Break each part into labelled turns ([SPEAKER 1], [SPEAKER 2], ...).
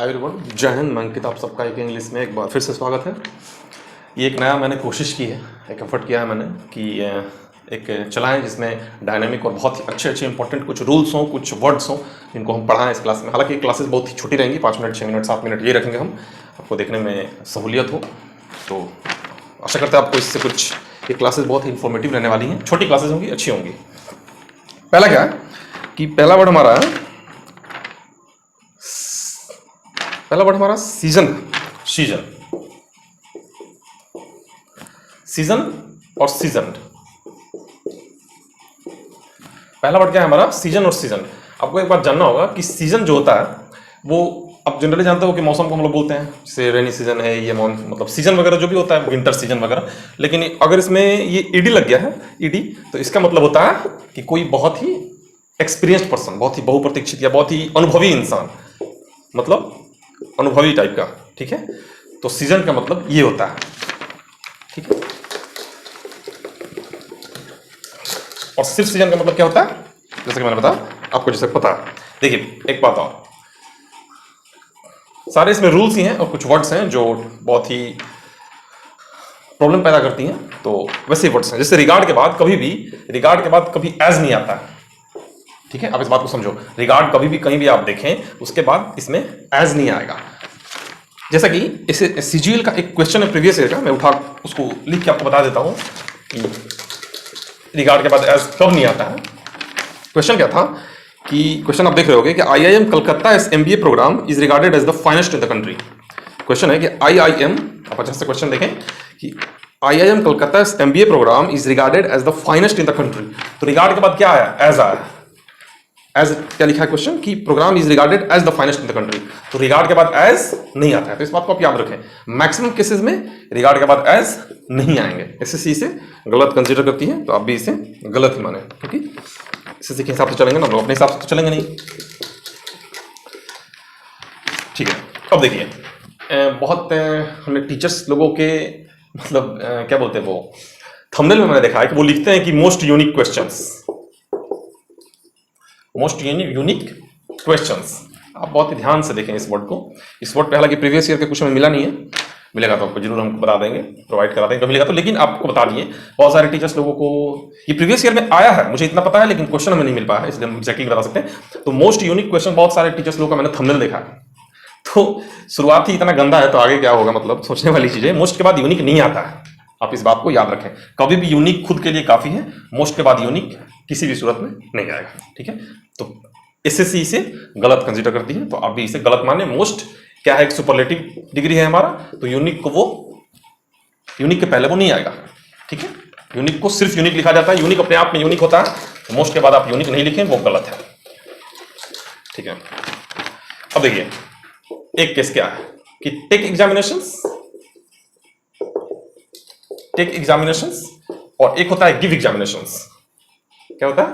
[SPEAKER 1] Hi everyone, जय हिंद। मैं अंकित, आप सबका एक इंग्लिश में एक बार फिर से स्वागत है। ये एक नया मैंने कोशिश की है, एक एफर्ट किया है मैंने कि एक चलाएं जिसमें डायनामिक और बहुत ही अच्छे इंपॉर्टेंट कुछ रूल्स हों, कुछ वर्ड्स हों जिनको हम पढ़ाएं इस क्लास में। हालांकि क्लासेस बहुत ही छोटी रहेंगी, 5 मिनट 6 मिनट 7 मिनट ये रखेंगे हम, आपको देखने में सहूलियत हो। तो आशा करते हैं आपको इससे कुछ, ये क्लासेस बहुत ही इंफॉर्मेटिव रहने वाली हैं। छोटी क्लासेस होंगी, अच्छी होंगी। पहला क्या है कि पहला वर्ड हमारा सीजन है। सीजन और सीजन। पहला वर्ड क्या है हमारा? सीजन और सीजन। आपको एक बात जानना होगा कि सीजन जो होता है वो आप जनरली जानते हो कि मौसम को हम लोग बोलते हैं, जैसे रेनी सीजन है, ये मतलब सीजन वगैरह जो भी होता है, विंटर सीजन वगैरह। लेकिन अगर इसमें ये ईडी लग गया है, ईडी, तो इसका मतलब होता है कि कोई बहुत ही एक्सपीरियंस्ड पर्सन, बहुत ही बहुप्रतीक्षित या बहुत ही अनुभवी इंसान, मतलब अनुभवी टाइप का, ठीक है। तो सीजन का मतलब ये होता है, ठीक है। और सिर्फ सीजन का मतलब क्या होता है, जैसे कि मैंने बताया आपको, जैसे पता है। देखिए एक बात और, सारे इसमें रूल्स ही हैं और कुछ वर्ड्स हैं जो बहुत ही प्रॉब्लम पैदा करती हैं। तो वैसे वर्ड्स हैं, जैसे रिगार्ड के बाद कभी एज नहीं आता है, ठीक है। आप इस बात को समझो, रिगार्ड कभी भी कहीं भी आप देखें उसके बाद इसमें एज नहीं आएगा। जैसा कि इसे सीजीएल का एक क्वेश्चन है प्रीवियस ईयर का, मैं उठा उसको लिख के आपको बता देता हूं कि रिगार्ड के बाद एज कब नहीं आता है। क्वेश्चन क्या था कि क्वेश्चन आप देख रहे होगे कि IIM Calcutta MBA program is regarded as the finest in the country. Question है कि आईआईएम, आप अच्छे से क्वेश्चन देखें कि IIM Calcutta MBA program is regarded as the finest in the country. तो रिगार्ड के बाद क्या आया? एज आया। एज क्या लिखा है क्वेश्चन कि program is regarded as the finest in the country. तो रिगार्ड के बाद एज नहीं आता है, तो इस बात को आप याद रखें। मैक्सिमम केसेस में रिगार्ड के बाद एज नहीं आएंगे। एसएससी इसे गलत कंसीडर करती है, तो आप भी इसे गलत ही माने, क्योंकि एसएससी के हिसाब से चलेंगे ना, हम लोग अपने हिसाब से तो चलेंगे नहीं, ठीक है। अब देखिए बहुत हमने टीचर्स लोगों के मतलब क्या बोलते हैं, वो थंबनेल में मैंने देखा है कि वो लिखते हैं कि most unique questions, most unique questions. आप बहुत ही ध्यान से देखें इस वर्ड को। इस वर्ड पे हालांकि प्रीवियस ईयर के क्वेश्चन में मिला नहीं है, मिलेगा तो आपको जरूर हम बता देंगे, प्रोवाइड करा देंगे कभी मिलेगा तो। लेकिन आपको बता दिए, बहुत सारे टीचर्स लोगों को ये प्रीवियस ईयर में आया है, मुझे इतना पता है, लेकिन क्वेश्चन हमें नहीं मिल पाया है, इसलिए हम एग्जैक्टली बता सकते हैं। तो मोस्ट यूनिक क्वेश्चन बहुत सारे टीचर्स लोगों का मैंने थंबनेल देखा है। तो शुरुआत ही इतना गंदा है तो आगे क्या होगा, मतलब सोचने वाली चीज है। मोस्ट के बाद यूनिक नहीं आता है, आप इस बात को याद रखें। कभी भी यूनिक खुद के लिए काफी है, मोस्ट के बाद यूनिक किसी भी सूरत में नहीं आएगा, ठीक है। तो एसएससी इसे गलत कंसीडर करती है, तो आप भी इसे गलत माने। मोस्ट क्या है, एक सुपरलेटिव डिग्री है हमारा, तो यूनिक को वो, यूनिक के पहले वो नहीं आएगा, ठीक है। यूनिक को सिर्फ यूनिक लिखा जाता है, यूनिक अपने आप में यूनिक होता है। तो मोस्ट के बाद आप यूनिक नहीं लिखें, वो गलत है, ठीक है। अब देखिए एक केस क्या है कि टेक एग्जामिनेशंस और एक होता है गिव एग्जामिनेशंस। क्या होता है?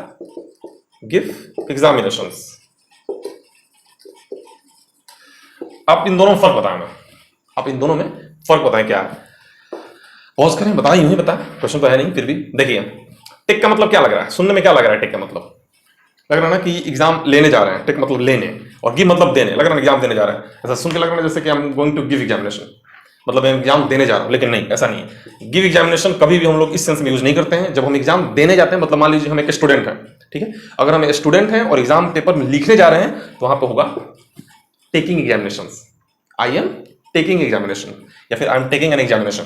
[SPEAKER 1] Give examinations. आप इन दोनों में फर्क बताएं, आप इन दोनों में फर्क बताएं क्या है। पॉज करें, बताएं, यूं ही बताएं, क्वेश्चन तो है नहीं, फिर भी देखिए टेक का मतलब क्या लग रहा है, सुनने में क्या लग रहा है? टेक का मतलब लग रहा है ना कि एग्जाम लेने जा रहे हैं, टेक मतलब लेने, और गिव मतलब देने, लग रहा है एग्जाम देने जा रहे हैं। ऐसा सुन के लग रहा है जैसे कि I am going to give examination, मतलब मैं एग्जाम देने जा रहा हूं, लेकिन नहीं, ऐसा नहीं है। गिव एग्जामिनेशन कभी भी हम लोग इस सेंस में यूज नहीं करते हैं। जब हम एग्जाम देने जाते हैं, मतलब मान लीजिए हम एक स्टूडेंट हैं, ठीक है, अगर हम स्टूडेंट हैं और एग्जाम पेपर में लिखने जा रहे हैं, तो वहां पर होगा taking examinations. I am taking examination, या फिर I am taking an examination,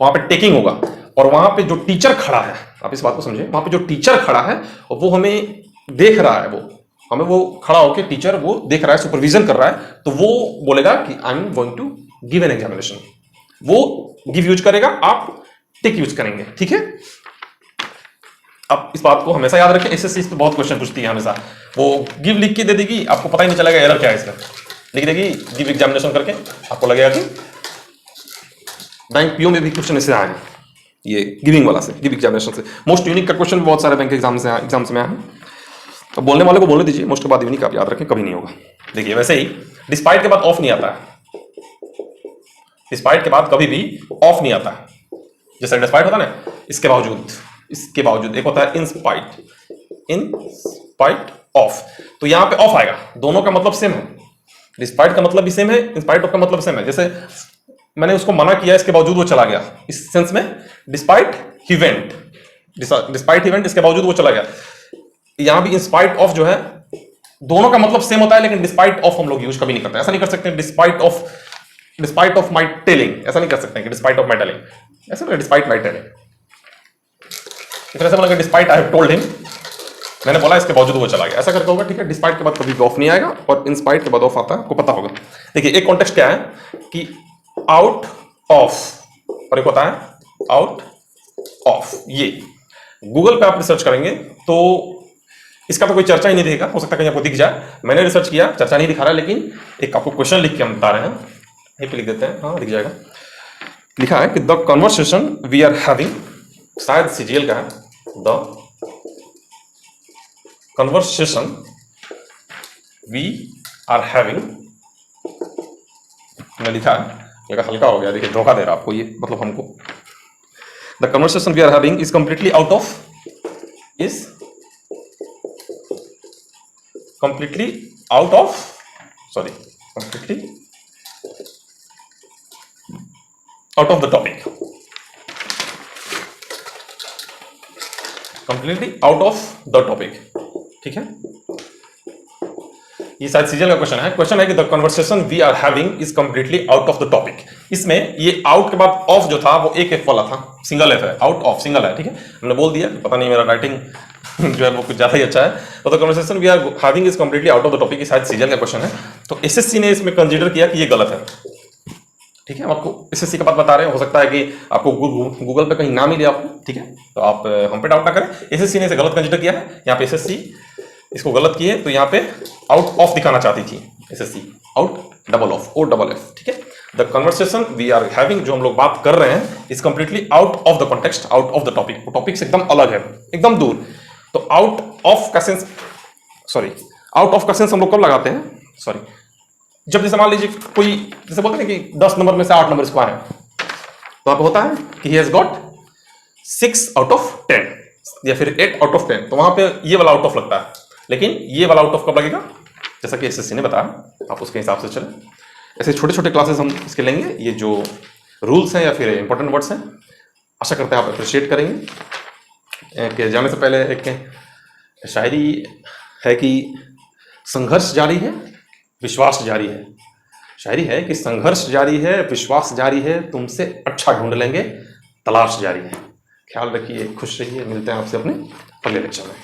[SPEAKER 1] वहां पे टेकिंग होगा। और वहां पे जो टीचर खड़ा है, आप इस बात को समझे, वहां पे जो टीचर खड़ा है और वो हमें देख रहा है, वो खड़ा होकर टीचर वो देख रहा है, सुपरविजन कर रहा है, तो वो बोलेगा कि I am going to give an examination. वो गिव यूज करेगा, आप टेक यूज करेंगे, ठीक है। अब इस बात को हमेशा याद रखें, एसएससी इस पे बहुत क्वेश्चन पूछती है हमेशा। वो गिव लिख के दे देगी, आपको पता ही नहीं चलेगा एरर क्या है इसका, लिख देगी गिव एग्जामिनेशन करके, आपको लगेगा कि बैंक पीओ में भी क्वेश्चन इससे आए हैं, ये गिविंग वाला से, गिव एग्जामिनेशन से। मोस्ट यूनिक का क्वेश्चन बहुत सारे बैंक एग्जाम्स में आए हैं। तो बोलने वाले को बोलने दीजिए, मोस्ट के बाद यूनिक आप याद रखें, कभी नहीं होगा। देखिए वैसे ही डिस्पाइट के बाद ऑफ नहीं आता है, डिस्पाइट के बाद कभी भी ऑफ नहीं आता है। जैसे डिस्पाइट होता है ना, इसके बावजूद एक होता है इन स्पाइट ऑफ, तो यहां पे ऑफ आएगा। दोनों का मतलब सेम है, डिस्पाइट का मतलब भी सेम है, इंस्पाइट ऑफ का मतलब सेम है। जैसे मैंने उसको मना किया, इसके बावजूद वो चला गया, इस सेंस में despite he went, despite he went, इसके बावजूद वो चला गया। यहां भी इंस्पाइट ऑफ जो है, दोनों का मतलब सेम होता है, लेकिन डिस्पाइट ऑफ हम लोग यूज कभी नहीं करते। ऐसा नहीं कर सकते डिस्पाइट ऑफ माई टेलिंग, ऐसा नहीं कर सकते कि डिस्पाइट ऑफ माई टेलिंग, ऐसा नहीं, डिस्पाइट माई टेलिंग। इस तरह से बोला despite I have told him, मैंने बोला इसके बावजूद वो चला गया, ऐसा करके होगा। ठीक है, डिस्पाइट के बाद कभी भी ऑफ नहीं आएगा, और इंस्पाइट के बाद ऑफ आता है, आपको पता होगा। देखिए एक कॉन्टेक्स्ट क्या है कि आउट ऑफ, और एक होता है आउट ऑफ। ये गूगल पे आप रिसर्च करेंगे तो इसका तो कोई चर्चा ही नहीं दिखेगा, हो सकता है कहीं आपको दिख जाए। मैंने रिसर्च किया, चर्चा नहीं दिखा रहा है, लेकिन एक आपको क्वेश्चन लिख के हम बता रहे हैं, यहीं पे लिख देते हैं, हाँ दिख जाएगा। लिखा है कि the conversation we are having, शायद सीजीएल का है, the conversation we are having, मैंने लिखा है, लगा हल्का हो गया, देखिए धोखा दे रहा आपको ये, मतलब हमको। The conversation we are having is completely out of, is completely out of, sorry, completely out of the topic, completely out of the topic. ठीक है, ये शायद सीजन का क्वेश्चन है। क्वेश्चन है कि the conversation we are having is completely out of the topic. इसमें ये आउट के बाद ऑफ जो था वो एक एफ वाला था, सिंगल एफ है, आउट ऑफ सिंगल है। ठीक है, हमने बोल दिया, पता नहीं मेरा राइटिंग जो है वो कुछ ज्यादा ही अच्छा है। तो the conversation we are having is completely out of the topic, शायद सीजन का क्वेश्चन है। तो एसएससी ने इसमें कंसीडर किया कि ये गलत है। ठीक है, हम आपको एसएससी का बात बता रहे हैं, हो सकता है कि आपको गूगल पे कहीं ना मिले आपको। ठीक है, तो आप हम पे डाउट ना करें, एसएससी ने इसे गलत कंसीडर किया है। यहाँ पे एसएससी इसको गलत किए, तो यहाँ पे आउट ऑफ दिखाना चाहती थी SSC, out double of, O double F. ठीक है, the conversation we are having, जो हम लोग बात कर रहे हैं, is completely out of the context, out of the topic, वो टॉपिक से एकदम अलग है, एकदम दूर। तो आउट ऑफ का सेंस, सॉरी, आउट ऑफ का सेंस हम लोग कब लगाते हैं, सॉरी, जब जैसे मान लीजिए कोई, जैसे बोलते हैं कि 10 नंबर में से 8 नंबर इसको आए, तो आप होता है कि he has got 6 out of 10 या फिर 8 आउट ऑफ 10, तो वहां पे ये वाला आउट ऑफ लगता है। लेकिन ये वाला आउट ऑफ कब लगेगा, जैसा कि एसएससी ने बताया, आप उसके हिसाब से चलें। ऐसे छोटे छोटे क्लासेस हम इसके लेंगे, ये जो रूल्स हैं या फिर इंपॉर्टेंट वर्ड्स हैं, आशा करते हैं आप अप्रिशिएट करेंगे। कि जाने से पहले एक शायरी है कि संघर्ष जारी है, विश्वास जारी है। शायरी है कि संघर्ष जारी है, विश्वास जारी है, तुमसे अच्छा ढूंढ लेंगे, तलाश जारी है। ख्याल रखिए, खुश रहिए, मिलते हैं आपसे अपने अगले लेक्चर में।